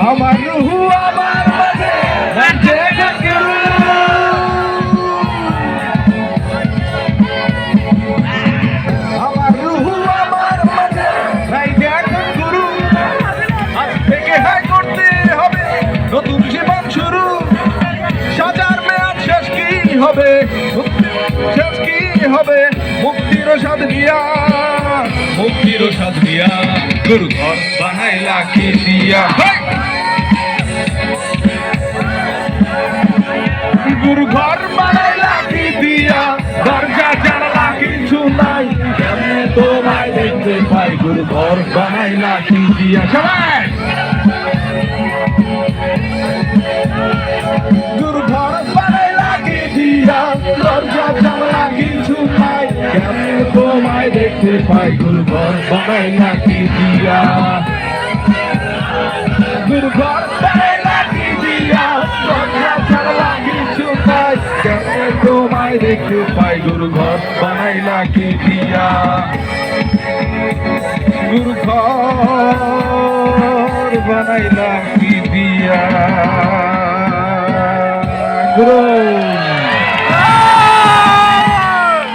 আমার রুহু আমার মাঝে নাচে গুরু, আমার রুহু আমার মাঝে নাচে গুরু। আজ থেকে হাই করতে হবে নতুন জীবন শুরু। সাজার মেয়াদ শেষ কি হবে, শেষ কি হবে, মুক্তির স্বাদ দিয়া, মুক্তির স্বাদ দিয়া গুরু ঘর বানাইলা কি দিয়া। গুরু ঘর বানাইলা কি দিয়া, দরজা জানালা কিছু নাই, কেমনে তোমায় দেখতে পাই গুরু ঘর বানাইলা কি দিয়া। সবাই গুরু ঘর বানাইলা কি দিয়া, দরজা জানালা কিছু নাই, কেমনে তোমায় দেখতে পাই গুরু ঘর বানাইলা কি দিয়া। গুরু ঘর বানাইলা কি দিয়া, দরজা জানালা কিছু নাই, কেমনে তোমায় দেখতে পাই গুরু ঘর বানাইলা কি দিয়া। গুরু ঘর বানাইলা কি দিয়া। গুরু